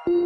സ്വർഗസ്ഥനായ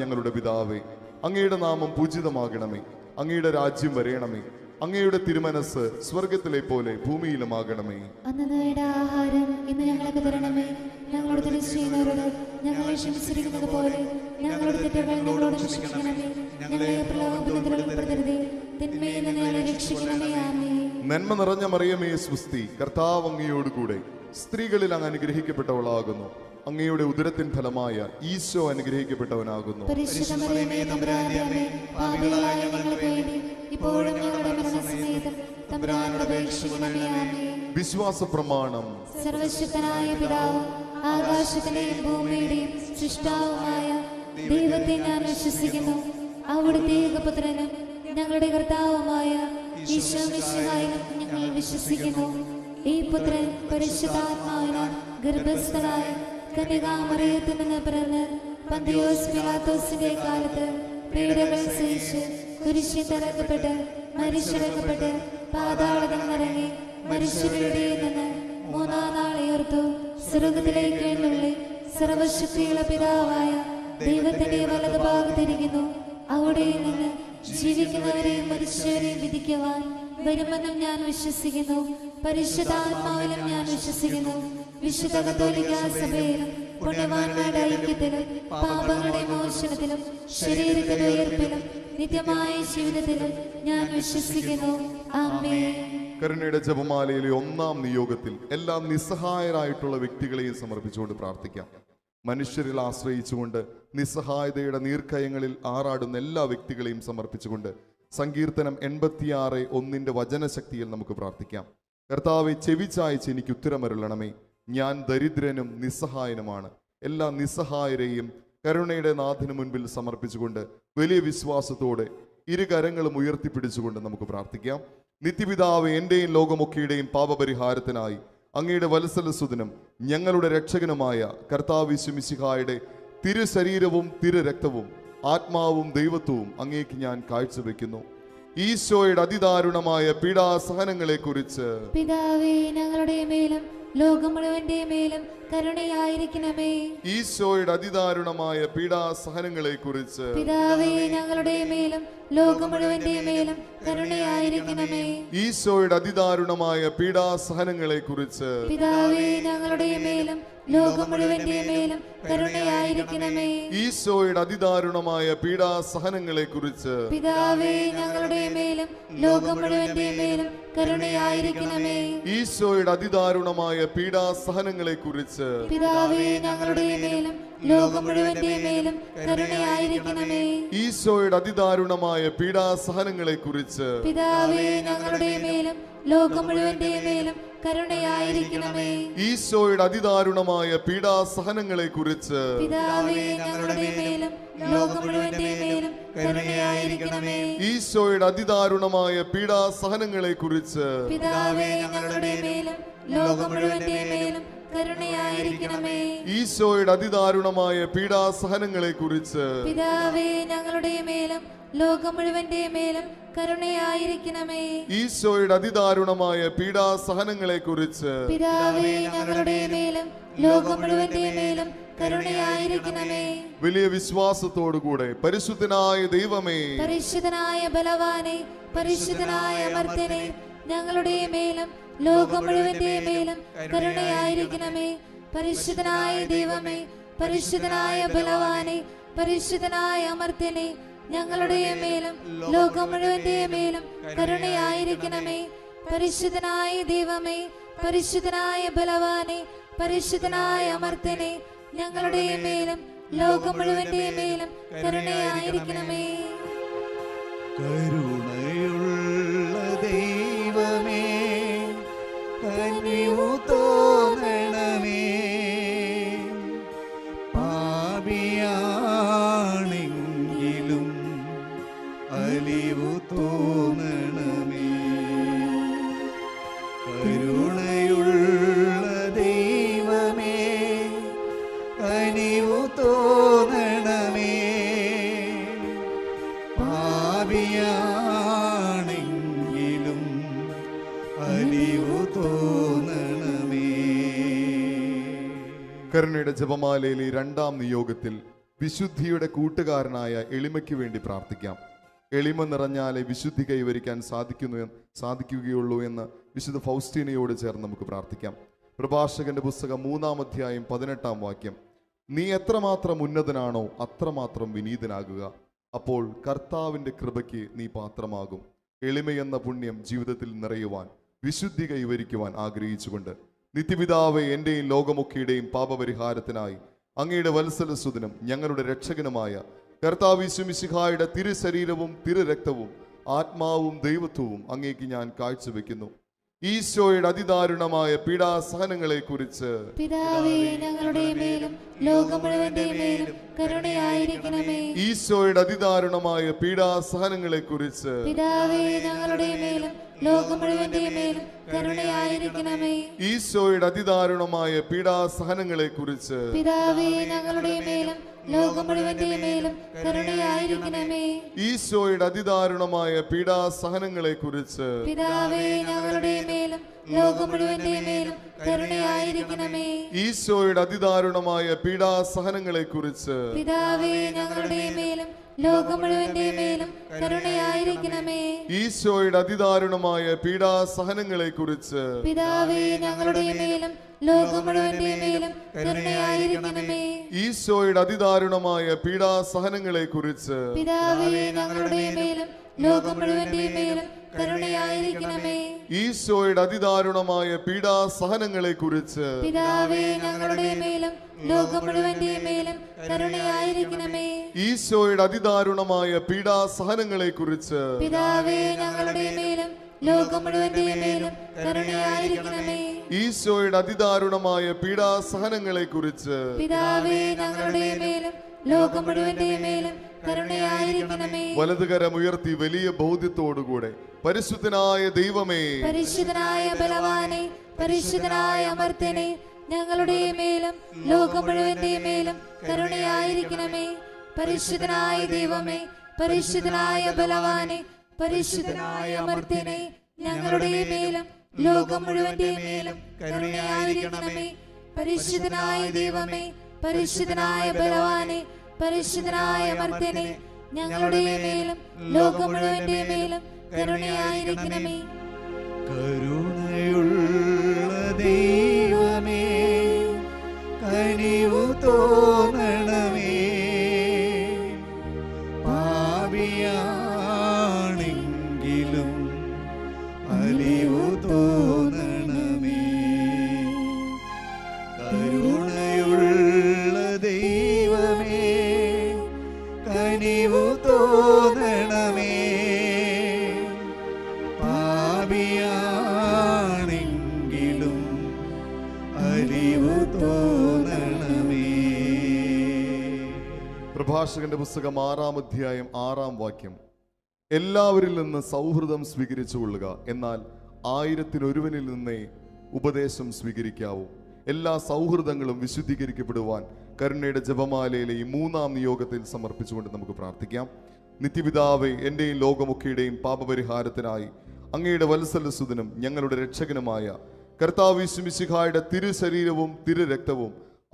ഞങ്ങളുടെ പിതാവേ, അങ്ങയുടെ നാമം പൂജിതമാകണമേ. അങ്ങയുടെ രാജ്യം വരയണമേ. അങ്ങയുടെ തിരുമനസ് സ്വർഗത്തിലെ പോലെ ഭൂമിയിലുമാകണമേ. അന്നത്തെ ആഹാരം ഇന്ന് ഞങ്ങൾക്ക് തരണമേ. ഞങ്ങളോട് തെറ്റ് ചെയ്യുന്നവരോട് ഞങ്ങളെ ക്ഷമിച്ചിരിക്കുന്നത് പോലെ ഞങ്ങളുടെ തെറ്റുകൾ ഞങ്ങളോട് ക്ഷമിക്കണമേ. ഞങ്ങളെ പ്രലോഭനത്തിൽ ഉൾപ്പെടുത്തരുതേ, തിന്മയിൽ നിന്ന് ഞങ്ങളെ രക്ഷിക്കണമേ. ആമേൻ. നന്മ നിറഞ്ഞ മറിയമേ സ്വസ്തി, കർത്താവ് അങ്ങയോടുകൂടെ സ്ത്രീകളിൽ അങ്ങ് അനുഗ്രഹിക്കപ്പെട്ടവളാകുന്നു. അങ്ങയുടെ ഉദരത്തിൻ ഫലമായ ഈശോ അനുഗ്രഹിക്കപ്പെട്ടവനാകുന്നു. പരിശുദ്ധ മറിയമേ തമ്പുരാന്റെ അമ്മേ, പാപികളായ ഞങ്ങൾക്ക് വേണ്ടി ഇപ്പോഴും ഞങ്ങളുടെ മരണസമയത്തും തമ്പുരാനോട് അപേക്ഷിക്കണമേ. ആമേൻ. വിശ്വാസ പ്രമാണം. സർവശക്തനായ പിതാവും ആകാശത്തിന്റെയും ഭൂമിയുടെയും സൃഷ്ടാവുമായ ദൈവത്തെ ഞാൻ വിശ്വസിക്കുന്നു. അവിടുത്തെ ഏകപുത്രനും ഞങ്ങളുടെ കർത്താവുമായ ഈശോ മിശിഹായിലും ഞങ്ങൾ വിശ്വസിക്കുന്നു. ഈ പുത്രൻ പരിശുദ്ധാത്മാവിനാൽ ഗർഭസ്ഥനായ കന്യകാമറിയത്തിൽ നിന്ന് പിറന്ന് പന്തിയോസ് പിലാത്തോസിന്റെ കാലത്ത് പീഡകൾ സഹിച്ച് കുരിശിൽ തറക്കപ്പെട്ട് മരിച്ചടക്കപ്പെട്ട് പാതാളത്തിൽ നിറങ്ങി മരിച്ചവരുടെ നിന്ന് മൂന്നാം നാൾ ഉയർത്തു. സ്വർഗ്ഗത്തിലേക്ക് എഴുന്നള്ളി സർവശക്തിയുള്ള പിതാവായ ദൈവത്തിന്റെ വലതു ഭാഗത്തിരിക്കുന്നു. അവിടെ നിന്ന് ജീവിക്കുന്നവരെയും മരിച്ചവരെയും വിധിക്കുവാൻ വരുമെന്നും ഞാൻ വിശ്വസിക്കുന്നു. പരിശുദ്ധാത്മാവിലും ഞാൻ വിശ്വസിക്കുന്നു. വിശുദ്ധ കത്തോലിക്ക സഭയിലും പുണ്യവാന്മാരുടെ ഐക്യത്തിലും പാപങ്ങളുടെ മോചനത്തിലും ശരീരത്തിന്റെ ഉയർപ്പിലും നിത്യമായ ജീവിതത്തിലും ഞാൻ വിശ്വസിക്കുന്നു. ആമേൻ. കരുണയുടെ ജപമാലയിലെ ഒന്നാം നിയോഗത്തിൽ എല്ലാ നിസ്സഹായരായിട്ടുള്ള വ്യക്തികളെയും സമർപ്പിച്ചുകൊണ്ട് പ്രാർത്ഥിക്കാം. മനുഷ്യരിൽ ആശ്രയിച്ചുകൊണ്ട് നിസ്സഹായതയുടെ നീർക്കയങ്ങളിൽ ആറാടുന്ന എല്ലാ വ്യക്തികളെയും സമർപ്പിച്ചുകൊണ്ട് സങ്കീർത്തനം 86:1 വചനശക്തിയിൽ നമുക്ക് പ്രാർത്ഥിക്കാം. കർത്താവെ, ചെവിചായ്ച്ച് എനിക്ക് ഉത്തരമരുളണമേ. ഞാൻ ദരിദ്രനും നിസ്സഹായനുമാണ്. എല്ലാ നിസ്സഹായരെയും കരുണയുടെ നാഥിനു മുൻപിൽ സമർപ്പിച്ചുകൊണ്ട് വലിയ വിശ്വാസത്തോടെ ഇരുകരങ്ങളും ഉയർത്തിപ്പിടിച്ചുകൊണ്ട് നമുക്ക് പ്രാർത്ഥിക്കാം. നിത്യപിതാവേ, എന്റെയും ലോകമൊക്കെയുടെയും പാപപരിഹാരത്തിനായി അങ്ങയുടെ വത്സലസുതനും ഞങ്ങളുടെ രക്ഷകനുമായ കർത്താവ് യേശു മിശിഹായുടെ തിരുശരീരവും തിരുരക്തവും ആത്മാവും ദൈവത്വവും അങ്ങേക്ക് ഞാൻ കാഴ്ചവെക്കുന്നു. ഈശോയുടെ അതിദാരുണമായ പീഡാസഹനങ്ങളെ കുറിച്ച് പിതാവേ, ഞങ്ങളുടെ മേലും ലോകം മുഴുവന്റെ മേലും കരുണയായിരിക്കണമേ. ഈശോയുടെ അതിദാരുണമായ പീഡാസഹനങ്ങളെ കുറിച്ച് പിതാവേ, ഞങ്ങളുടെ മേലും ലോകം മുഴുവന്റെ മേലും കരുണയായിരിക്കണമേ. ഈശോയുടെ അതിദാരുണമായ പീഡാസഹനങ്ങളെ കുറിച്ച് പിതാവേ, ഞങ്ങളുടെ മേലും ലോകം മുഴുവന്റെ മേലും കരുണയായിരിക്കണമേ. ഈശോയുടെ അതിദാരുണമായ പീഡാസഹനങ്ങളെ കുറിച്ച് പിതാവേ, ഞങ്ങളുടെ മേലും ലോകം മുഴുവന്റെ മേലും കരുണയായിരിക്കണമേ. ഈശോയുടെ അതിദാരുണമായ പീഡാസഹനങ്ങളെ കുറിച്ച് പിതാവേ, ഞങ്ങളുടെ മേലും ലോകം മുഴുവന്റെ മേലും കരുണയായിരിക്കണമേ. ഈശോയുടെ അതിദാരുണമായ പീഡാസഹനങ്ങളെ കുറിച്ച് പിതാവേ, ഞങ്ങളുടെ മേലും ലോകം മുഴുവന്റെ മേലും കരുണയായിരിക്കണമേ. ഈശോയുടെ അതിദാരുണമായ പീഡാസഹനങ്ങളെ കുറിച്ച് പിതാവേ, ഞങ്ങളുടെ മേലും ലോകം മുഴുവന്റെ മേലും കരുണയായിരിക്കണമേ. ഈശോയുടെ അതിദാരുണമായ പീഡാസഹനങ്ങളെ കുറിച്ച് പിതാവേ, ഞങ്ങളുടെ മേലും ലോകം മുഴുവന്റെ മേലും കരുണയായിരിക്കണമേ. ഈശോയുടെ അതിദാരുണമായ പീഡാസഹനങ്ങളെ കുറിച്ച് പിതാവേ, ഞങ്ങളുടെ മേലും ലോകം മുഴുവന്റെ മേലും കരുണയായിരിക്കണമേ. ഈശോയുടെ അതിദാരുണമായ പീഡാസഹനങ്ങളെ കുറിച്ച് പിതാവേ, ഞങ്ങളുടെ മേലും ലോകം മുഴുവന്റെ മേലും കരുണയായിരിക്കണമേ. വലിയ വിശ്വാസത്തോടുകൂടെ പരിശുദ്ധനായ ദൈവമേ, പരിശുദ്ധനായ ബലവാനെ, പരിശുദ്ധനായ അമർത്യനെ, ഞങ്ങളുടെ മേലും ലോകം മുഴുവന്റെ മേലും കരുണയായിരിക്കണമേ. പരിശുദ്ധനായ ദൈവമേ, പരിശുദ്ധനായ ബലവാനെ, പരിശുദ്ധനായ അമർത്യനെ, ഞങ്ങളുടെ മേലും ലോകം മുഴുവന്റെ മേലും കരുണയായിരിക്കണമേ. പരിശുദ്ധനായ ദൈവമേ, പരിശുദ്ധനായ ബലവാനെ, പരിശുദ്ധനായ അമർത്യനെ, ഞങ്ങളുടെ മേലും ലോകം മുഴുവന്റെ മേലും കരുണയായിരിക്കണമേ. കരുണയുള്ള ദൈവമേ, കനിവു തോന്നണമേ. പാപിയാണെങ്കിലും അലിവു തോന്നണമേ. കരുണയുള്ള ദൈവമേ, കനിവു തോന്നണമേ. പാപിയാ കരുണയുടെ ജപമാലയിലെ രണ്ടാം നിയോഗത്തിൽ വിശുദ്ധിയുടെ കൂട്ടുകാരനായ എളിമയ്ക്ക് വേണ്ടി പ്രാർത്ഥിക്കാം. എളിമ നിറഞ്ഞാലേ വിശുദ്ധി കൈവരിക്കാൻ സാധിക്കുകയുള്ളൂ എന്ന് വിശുദ്ധ ഫൗസ്റ്റീനയോട് ചേർന്ന് നമുക്ക് പ്രാർത്ഥിക്കാം. പ്രഭാഷകന്റെ പുസ്തകം 3-ാം അധ്യായം 18-ാം വാക്യം: നീ എത്രമാത്രം ഉന്നതനാണോ അത്രമാത്രം വിനീതനാകുക, അപ്പോൾ കർത്താവിന്റെ കൃപയ്ക്ക് നീ പാത്രമാകും. എളിമയെന്ന പുണ്യം ജീവിതത്തിൽ നിറയുവാൻ, വിശുദ്ധി കൈവരിക്കുവാൻ ആഗ്രഹിച്ചുകൊണ്ട് നിത്യപിതാവേ, എന്റെയും ലോകമൊക്കെയുടെയും പാപപരിഹാരത്തിനായി അങ്ങയുടെ വത്സലസുതനും ഞങ്ങളുടെ രക്ഷകനുമായ കർത്താവ് യേശു മിശിഹായുടെ തിരുശരീരവും തിരുരക്തവും ആത്മാവും ദൈവത്വവും അങ്ങേക്ക് ഞാൻ കാഴ്ചവെക്കുന്നു. ഈശോയുടെ അതിദാരുണമായ പീഡാസഹനങ്ങളെ കുറിച്ച് പിതാവേ ഞങ്ങളുടെ മേലും ലോകം മുഴുവന്റെ മേലും കരുണയായിരിക്കണമേ. ഈശോയുടെ അതിദാരുണമായ പീഡാസഹനങ്ങളെ കുറിച്ച് പിതാവേ ഞങ്ങളുടെ മേലും ലോകം മുഴുവന്റെ മേലും കരുണയായിരിക്കണമേ. ഈശോയുടെ അതിദാരുണമായ പീഡാസഹനങ്ങളെ കുറിച്ച് പിതാവേ ഞങ്ങളുടെ മേലും ലോകം മുഴുവന്റെ മേലും കരുണയായിരിക്കണമേ. ഈശോയുടെ അതിദാരുണമായ പീഡാസഹനങ്ങളെ കുറിച്ച് പിതാവേ ഞങ്ങളുടെ മേലും ലോകം മുഴുവന്റെ മേലും കരുണയായിരിക്കണമേ. ഈശോയുടെ അതിദാരുണമായ പീഡാസഹനങ്ങളെ കുറിച്ച് പിതാവേ ഞങ്ങളുടെ മേലും ലോകം മുഴുവന്റെ മേലും കരുണയായിരിക്കണമേ. ഈശോയുടെ അതിദാരുണമായ പീഡാസഹനങ്ങളെ കുറിച്ച് പിതാവേ ഞങ്ങളുടെ മേലും ലോകം മുഴുവന്റെ മേലും കരുണയായിരിക്കണമേ. ഈശോയുടെ അതിദാരുണമായ പീഡാസഹനങ്ങളെ കുറിച്ച് പിതാവേ ഞങ്ങളുടെ മേലും ലോകം മുഴുവന്റെ മേലും കരുണയായിരിക്കണമേ. ഈശോയുടെ അതിദാരുണമായ പീഡാസഹനങ്ങളെ കുറിച്ച് പിതാവേ ഞങ്ങളുടെ മേലും ലോകം മുഴുവന്റെ മേലും കരുണയായിരിക്കണമേ. ഈശോയുടെ അതിദാരുണമായ പീഡാസഹനങ്ങളെ കുറിച്ച് പിതാവേ ഞങ്ങളുടെ മേലും ലോകം മുഴുവന്റെ മേലും കരുണയായിരിക്കണമേ. ഈശോയുടെ അതിദാരുണമായ പീഡാസഹനങ്ങളെ കുറിച്ച് പിതാവേ ഞങ്ങളുടെ മേലും ലോകം മുഴുവന്റെ മേലും കരുണയായിരിക്കണമേ. വലതുകരം ഉയർത്തി വലിയ ബോധ്യത്തോടുകൂടെ പരിശുദ്ധനായ ദൈവമേ, പരിശുദ്ധനായ ബലവാനെ, പരിശുദ്ധനായ അമർത്യനെ, ഞങ്ങളുടെ മേലും ലോകം മുഴുവന്റെ മേലും കരുണയായിരിക്കണമേ. പരിശുദ്ധനായ ദൈവമേ, പരിശുദ്ധനായ ബലവാനെ, പരിശുദ്ധനായ അമർത്യനെ, ഞങ്ങളുടെ മേലും ലോകം മുഴുവന്റെ മേലും കരുണയായിരിക്കണമേ. പരിശുദ്ധനായ ദൈവമേ, പരിശുദ്ധനായ ബലവാനെ, പരിശുദ്ധനായ അമർത്യനെ, ഞങ്ങളുടെ മേലും ലോകം മുഴുവന്റെ മേലും കരുണയായിരിക്കണമേ. കരുണയുള്ള ദൈവമേ, കനിവു തോന്നണമേ. പാപിയാണെങ്കിലും അലിവു തോന്നണമേ. കരുണയുള്ള ദൈവമേ, കനിവു തോന്നണമേ. പാപിയാണെങ്കിലും അലിവു തോന്നണമേ. പ്രഭാഷകന്റെ പുസ്തകം 6-ാം അധ്യായം 6-ാം വാക്യം: എല്ലാവരിൽ നിന്ന് സൗഹൃദം സ്വീകരിച്ചുകൊള്ളുക, എന്നാൽ 1000-ൽ നിന്നേ ഉപദേശം സ്വീകരിക്കാവൂ. എല്ലാ സൗഹൃദങ്ങളും വിശുദ്ധീകരിക്കപ്പെടുവാൻ കരുണയുടെ ജപമാലയിലെ ഈ 3-ാം നിയോഗത്തിൽ സമർപ്പിച്ചുകൊണ്ട് നമുക്ക് പ്രാർത്ഥിക്കാം. നിത്യപിതാവേ, എന്റെയും ലോകമൊക്കെയുടെയും പാപപരിഹാരത്തിനായി അങ്ങയുടെ വത്സലസുതനും ഞങ്ങളുടെ രക്ഷകനുമായ കർത്താവ് യേശു മിശിഹായുടെ തിരുശരീരവും തിരുരക്തവും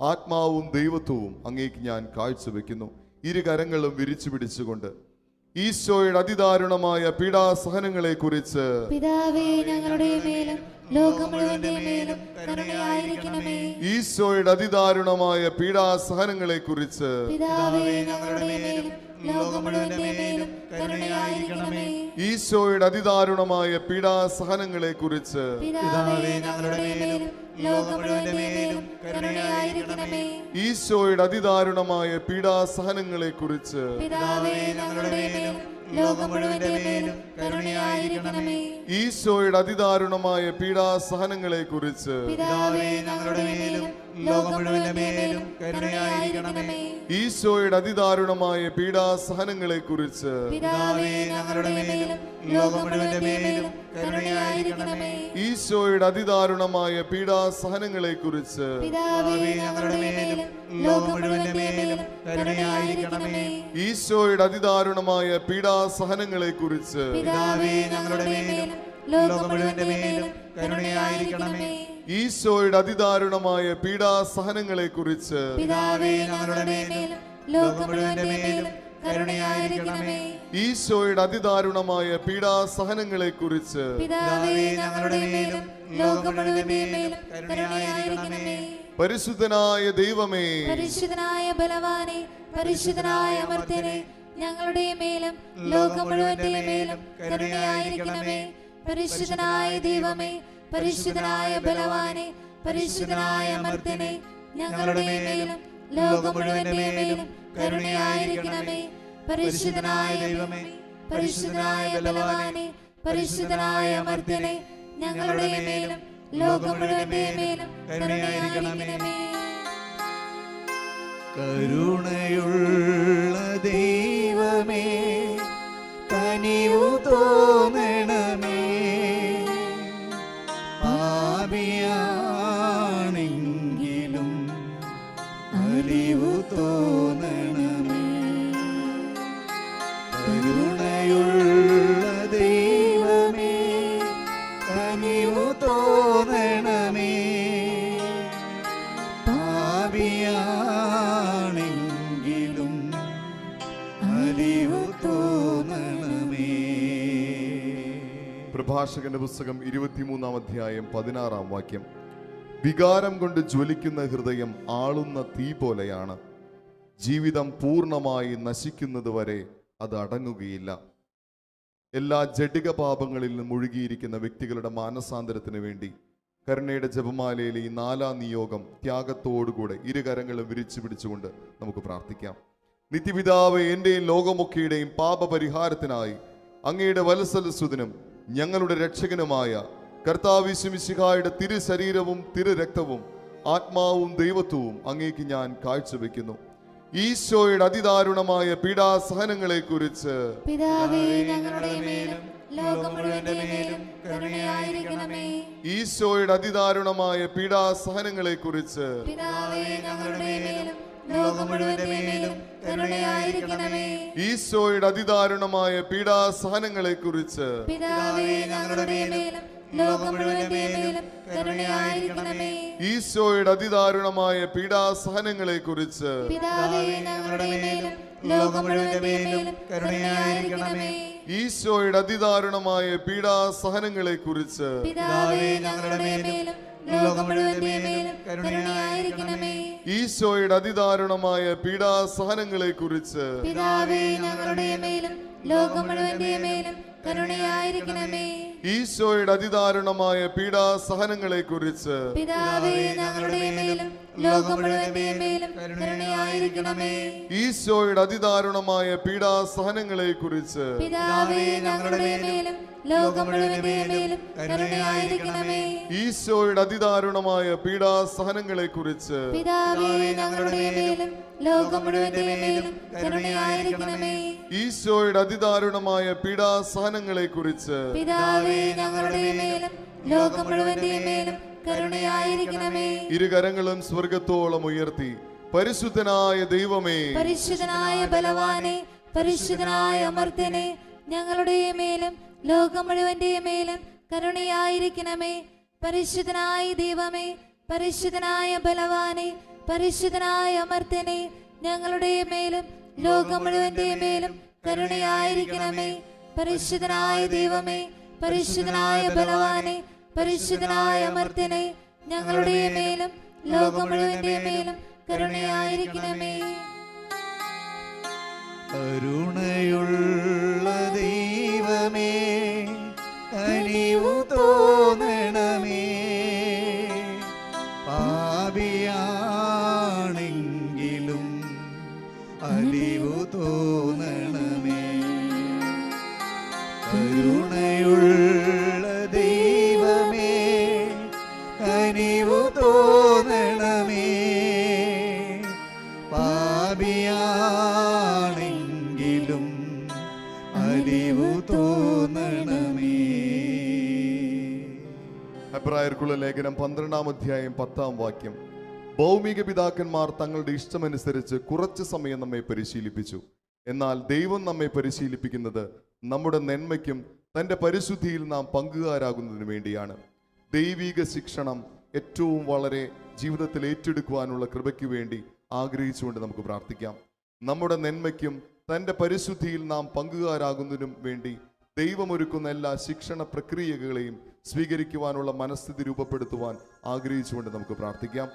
ആത്മാവും ദൈവത്വവും അങ്ങേക്ക് ഞാൻ കാഴ്ചവെക്കുന്നു. ഇരു കരങ്ങളും വിരിച്ചു പിടിച്ചുകൊണ്ട് ഈശോയുടെ അതിദാരുണമായ പീഡാസഹനങ്ങളെ കുറിച്ച് പിതാവേ ഞങ്ങളുടെ മേലും ലോകം മുഴുവന്റെ മേലും കരുണയായിരിക്കണമേ. ഈശോയുടെ അതിദാരുണമായ പീഡാസഹനങ്ങളെ കുറിച്ച് പിതാവേ ഞങ്ങളുടെ മേലും ലോകം മുഴുവന്റെ മേലും കരുണയായിരിക്കണമേ. ഈശോയുടെ അതിദാരുണമായ പീഡാസഹനങ്ങളെ കുറിച്ച് പിതാവേ ഞങ്ങളുടെ മേലും ലോകം മുഴുവന്റെ മേലും കരുണയായിരിക്കണമേ. ഈശോയുടെ അതിദാരുണമായ പീഡാസഹനങ്ങളെ കുറിച്ച് പിതാവേ ഞങ്ങളുടെ മേലും ലോകം മുഴുവന്റെ മേലും കരുണയായിരിക്കണമേ. ഈശോയുടെ അതിദാരുണമായ പീഡാസഹനങ്ങളെ കുറിച്ച് പിതാവേ ഞങ്ങളുടെ മേലും ലോകം മുഴുവന്റെ മേലും കരുണയായിരിക്കണമേ. ഈശോയുടെ അതിദാരുണമായ പീഡാസഹനങ്ങളെ കുറിച്ച് പിതാവേ ഞങ്ങളുടെ മേലും ലോകം മുഴുവന്റെ മേലും കരുണയായിരിക്കണമേ. ഈശോയുടെ അതിദാരുണമായ പീഡാസഹനങ്ങളെ കുറിച്ച് പിതാവേ ഞങ്ങളുടെ മേലും ലോകം മുഴുവന്റെ മേലും കരുണയായിരിക്കണമേ. ഈശോയുടെ അതിദാരുണമായ പീഡാസഹനങ്ങളെ കുറിച്ച് പിതാവേ ഞങ്ങളുടെ മേലും ലോകം മുഴുവന്റെ മേലും കരുണയായിരിക്കണമേ. ഈശോയുടെ അതിദാരുണമായ പീഡാസഹനങ്ങളെ കുറിച്ച് പിതാവേ, ഞങ്ങളുടെ മേലും ലോകം മുഴുവന്റെ മേലും കരുണയായിരിക്കണമേ. ഈശോയുടെ അതിദാരുണമായ പീഡാസഹനങ്ങളെ കുറിച്ച് പിതാവേ, ഞങ്ങളുടെ മേലും ലോകം മുഴുവന്റെ മേലും കരുണയായിരിക്കണമേ. പരിശുദ്ധനായ ദൈവമേ, പരിശുദ്ധനായ ബലവാനെ, പരിശുദ്ധനായ അമർത്യനെ, ഞങ്ങളുടെ മേലും ലോകം മുഴുവന്റെ മേലും കരുണയായിരിക്കണമേ. പരിശുദ്ധനായ ദൈവമേ, പരിശുദ്ധനായ ബലവാനെ, പരിശുദ്ധനായ അമർത്യനെ, ഞങ്ങളുടെ മേലും ലോകം മുഴുവന്റെ മേലും കരുണയായിരിക്കണമേ. പരിശുദ്ധനായ ദൈവമേ, പരിശുദ്ധനായ ബലവാനെ, പരിശുദ്ധനായ അമർത്യനെ, ഞങ്ങളുടെ മേലും ലോകം മുഴുവന്റെ മേലും കരുണയായിരിക്കണമേ. കരുണയുള്ള ദൈവമേ, കനിവു തോന്നണമേ. പാപിയാണെങ്കിലും അലിവു തോന്നണമേ. കരുണയുള്ള ദൈവമേ, കനിവു തോന്നണമേ. പാപിയാണെങ്കിലും അലിവു തോന്നണമേ. പ്രഭാഷകന്റെ പുസ്തകം 23-ാം അധ്യായം 16-ാം വാക്യം. വികാരം കൊണ്ട് ജ്വലിക്കുന്ന ഹൃദയം ആളുന്ന തീ പോലെയാണ്. ജീവിതം പൂർണ്ണമായി നശിക്കുന്നത് വരെ അത് അടങ്ങുകയില്ല. എല്ലാ ജഡിക പാപങ്ങളിൽ നിന്നും മുഴുകിയിരിക്കുന്ന വ്യക്തികളുടെ മാനസാന്തരത്തിന് വേണ്ടി കരുണയുടെ ജപമാലയിലെ ഈ 4-ാം നിയോഗം ത്യാഗത്തോടുകൂടെ ഇരുകരങ്ങളും വിരിച്ചു പിടിച്ചുകൊണ്ട് നമുക്ക് പ്രാർത്ഥിക്കാം. നിത്യപിതാവേ, എന്റെയും ലോകമൊക്കെയുടെയും പാപപരിഹാരത്തിനായി അങ്ങയുടെ വത്സലസുതനും ഞങ്ങളുടെ രക്ഷകനുമായ കർത്താവ് യേശു മിശിഹായുടെ തിരു ശരീരവും തിരു രക്തവും ആത്മാവും ദൈവത്വവും അങ്ങേക്ക് ഞാൻ കാഴ്ചവെക്കുന്നു. ഈശോയുടെ അതിദാരുണമായ പീഡാസഹനങ്ങളെ കുറിച്ച് പിതാവേ, ഞങ്ങളുടെ മേലും ലോകം മുഴുവന്റെ മേലും കരുണയായിരിക്കണമേ. ഈശോയുടെ അതിദാരുണമായ പീഡാസഹനങ്ങളെ കുറിച്ച് പിതാവേ, ഞങ്ങളുടെ മേലും ലോകം മുഴുവന്റെ മേലും കരുണയായിരിക്കണമേ. ഈശോയുടെ അതിദാരുണമായ പീഡാസഹനങ്ങളെ കുറിച്ച് പിതാവേ, ഞങ്ങളുടെ മേലും ലോകം മുഴുവന്റെ മേലും കരുണയായിരിക്കണമേ. ഈശോയുടെ അതിദാരുണമായ പീഡാസഹനങ്ങളെ കുറിച്ച് പിതാവേ, ഞങ്ങളുടെ മേലും ലോകം മുഴുവന്റെ മേലും കരുണയായിരിക്കണമേ. ഈശോയുടെ അതിദാരുണമായ പീഡാസഹനങ്ങളെ കുറിച്ച് പിതാവേ, ഞങ്ങളുടെ മേലും ലോകം മുഴുവന്റെ മേലും കരുണയായിരിക്കണമേ. ഈശോയുടെ അതിദാരുണമായ പീഡാസഹനങ്ങളെ കുറിച്ച് പിതാവേ, ഞങ്ങളുടെ മേലും ലോകം മുഴുവന്റെ മേലും കരുണയായിരിക്കണമേ. ഈശോയുടെ അതിദാരുണമായ പീഡാസഹനങ്ങളെ കുറിച്ച് പിതാവേ, ഞങ്ങളുടെ മേലും ലോകം മുഴുവന്റെ മേലും കരുണയായിരിക്കണമേ. ഈശോയുടെ അതിദാരുണമായ പീഡാസഹനങ്ങളെ കുറിച്ച് പിതാവേ, ഞങ്ങളുടെ മേലും ലോകം മുഴുവന്റെ മേലും കരുണയായിരിക്കണമേ. ഈശോയുടെ അതിദാരുണമായ പീഡാസഹനങ്ങളെ കുറിച്ച് പിതാവേ, ഞങ്ങളുടെ മേലും ലോകം മുഴുവന്റെ മേലും കരുണയായിരിക്കണമേ. ഈശോയുടെ അതിദാരുണമായ പീഡാസഹനങ്ങളെ കുറിച്ച് പിതാവേ, ഞങ്ങളുടെ മേലും ലോകം മുഴുവന്റെ മേലും കരുണയായിരിക്കണമേ. ഇരുകരങ്ങളും സ്വർഗത്തോളം ഉയർത്തി പരിശുദ്ധനായ ദൈവമേ, പരിശുദ്ധനായ ബലവാനെ, പരിശുദ്ധനായ അമർത്യനെ, ഞങ്ങളുടെ മേലും ലോകം മുഴുവന്റെ മേലും കരുണയായിരിക്കണമേ. പരിശുദ്ധനായ ദൈവമേ, പരിശുദ്ധനായ ബലവാനെ, പരിശുദ്ധനായ അമർത്യനെ, ഞങ്ങളുടെ മേലും ലോകം മുഴുവന്റെ മേലും കരുണയായിരിക്കണമേ. പരിശുദ്ധനായ ദൈവമേ, പരിശുദ്ധനായ ബലവാനെ, പരിശുദ്ധനായ അമർത്യനെ, ഞങ്ങളുടെ മേലും ലോകം മുഴുവന്റെ മേലും കരുണയായിരിക്കണമേ. കരുണയുള്ള ദൈവമേ, കനിവു തോന്നണമേ. പാപിയാണെങ്കിലും അലിവു തോന്നണമേ. കരുണയുള്ള ദൈവമേ, കനിവു തോന്നണമേ. പാപിയാണെങ്കിലും അലിവു തോന്നണമേ. ഹെബ്രായർക്കുള്ള ലേഖനം 12-ാം അധ്യായം 10-ാം വാക്യം. ഭൗമിക പിതാക്കന്മാർ തങ്ങളുടെ ഇഷ്ടമനുസരിച്ച് കുറച്ച് സമയം നമ്മെ പരിശീലിപ്പിച്ചു. എന്നാൽ ദൈവം നമ്മെ പരിശീലിപ്പിക്കുന്നത് നമ്മുടെ നന്മയ്ക്കും തൻ്റെ പരിശുദ്ധിയിൽ നാം പങ്കുകാരാകുന്നതിന് വേണ്ടിയാണ്. ദൈവിക ശിക്ഷണം ഏറ്റവും വളരെ ജീവിതത്തിൽ ഏറ്റെടുക്കുവാനുള്ള കൃപയ്ക്ക് വേണ്ടി ആഗ്രഹിച്ചുകൊണ്ട് നമുക്ക് പ്രാർത്ഥിക്കാം. നമ്മുടെ നന്മയ്ക്കും തൻ്റെ പരിശുദ്ധിയിൽ നാം പങ്കുകാരാകുന്നതിനും വേണ്ടി ദൈവമൊരുക്കുന്ന എല്ലാ ശിക്ഷണ പ്രക്രിയകളെയും സ്വീകരിക്കുവാനുള്ള മനസ്ഥിതി രൂപപ്പെടുത്തുവാൻ ആഗ്രഹിച്ചുകൊണ്ട് നമുക്ക് പ്രാർത്ഥിക്കാം.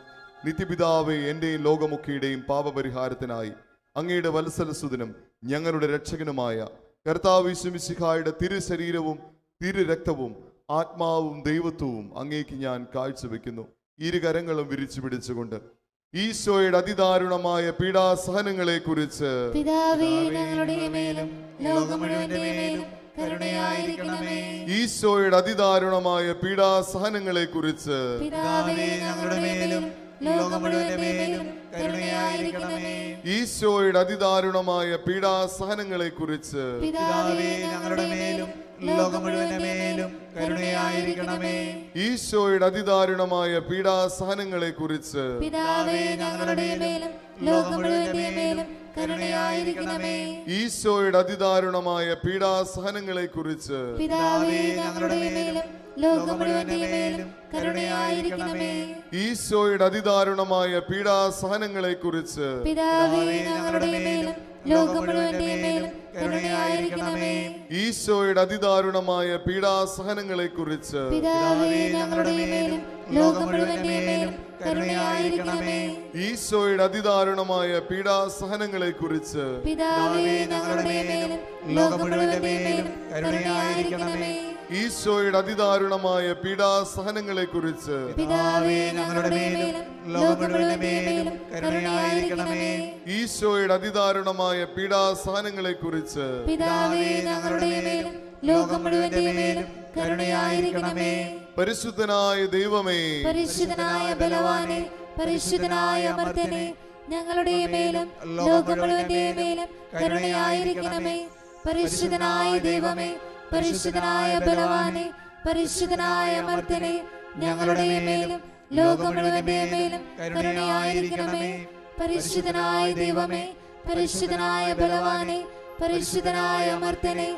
നിത്യപിതാവേ, എൻ്റെയും ലോകമൊക്കെയുടെയും പാപപരിഹാരത്തിനായി അങ്ങയുടെ വത്സലസുതനും ഞങ്ങളുടെ രക്ഷകനുമായ കർത്താവ് യേശു മിശിഹായുടെ തിരുശരീരവും തിരുരക്തവും ആത്മാവും ദൈവത്വവും അങ്ങേക്ക് ഞാൻ കാഴ്ചവെക്കുന്നു. ഇരുകരങ്ങളും വിരിച്ചു പിടിച്ചുകൊണ്ട് ഈശോയുടെ അതിദാരുണമായ പീഡാസഹനങ്ങളെ കുറിച്ച് പിതാവേ, ഞങ്ങളുടെ മേലും ലോകം മുഴുവന്റെ മേലും കരുണയായിരിക്കണമേ. ഈശോയുടെ അതിദാരുണമായ പീഡാസഹനങ്ങളെ കുറിച്ച് പിതാവേ, ഞങ്ങളുടെ മേലും ലോകം മുഴുവന്റെ മേലും കരുണയായിരിക്കണമേ. ഈശോയുടെ അതിദാരുണമായ പീഡാസഹനങ്ങളെ കുറിച്ച് പിതാവേ, ഞങ്ങളുടെ മേലും ലോകം മുഴുവന്റെ മേലും കരുണയായിരിക്കണമേ. ഈശോയുടെ അതിദാരുണമായ പീഡാസഹനങ്ങളെ കുറിച്ച് പിതാവേ, ഞങ്ങളുടെ മേലും ലോകം മുഴുവന്റെ മേലും കരുണയായിരിക്കണമേ. ഈശോയുടെ അതിദാരുണമായ പീഡാസഹനങ്ങളെ കുറിച്ച് പിതാവേ, ഞങ്ങളുടെ മേലും ലോകം മുഴുവന്റെ മേലും കരുണയായിരിക്കണമേ. ഈശോയുടെ അതിദാരുണമായ പീഡാസഹനങ്ങളെ കുറിച്ച് പിതാവേ, ഞങ്ങളുടെ മേലും ലോകം മുഴുവന്റെ മേലും കരുണയായിരിക്കണമേ. ഈശോയുടെ അതിദാരുണമായ പീഡാസഹനങ്ങളെ കുറിച്ച് പിതാവേ, ഞങ്ങളുടെ മേലും ലോകം മുഴുവന്റെ മേലും കരുണയായിരിക്കണമേ. ഈശോയുടെ അതിദാരുണമായ പീഡാസഹനങ്ങളെ കുറിച്ച് പിതാവേ, ഞങ്ങളുടെ മേലും ലോകം മുഴുവന്റെ മേലും കരുണയായിരിക്കണമേ. ഈശോയുടെ അതിദാരുണമായ പീഡാസഹനങ്ങളെ കുറിച്ച് പിതാവേ, ഞങ്ങളുടെ മേലും ലോകം മുഴുവന്റെ മേലും കരുണയായിരിക്കണമേ. ഈശോയുടെ അതിദാരുണമായ പീഡാസഹനങ്ങളെ കുറിച്ച് പിതാവേ, ഞങ്ങളുടെ മേലും ലോകം മുഴുവന്റെ മേലും കരുണയായിരിക്കണമേ. പരിശുദ്ധനായ ദൈവമേ, പരിശുദ്ധനായ ബലവാനെ, പരിശുദ്ധനായ അമർത്യനെ, ഞങ്ങളുടെ മേലും ലോകം മുഴുവന്റെ മേലും കരുണയായിരിക്കണമേ. പരിശുദ്ധനായ ദൈവമേ, പരിശുദ്ധനായ ബലവാനെ, പരിശുദ്ധനായ അമർത്യനെ, ഞങ്ങളുടെ മേലും ലോകം മുഴുവന്റെ മേലും കരുണയായിരിക്കണമേ. പരിശുദ്ധനായ ദൈവമേ, പരിശുദ്ധനായ ബലവാനെ, പരിശുദ്ധനായ അമർത്യനെ,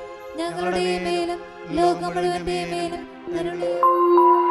ഞങ്ങളുടെ മേലും ലോകം മുഴുവന്റെ മേലും കരുണയായിരിക്കണമേ.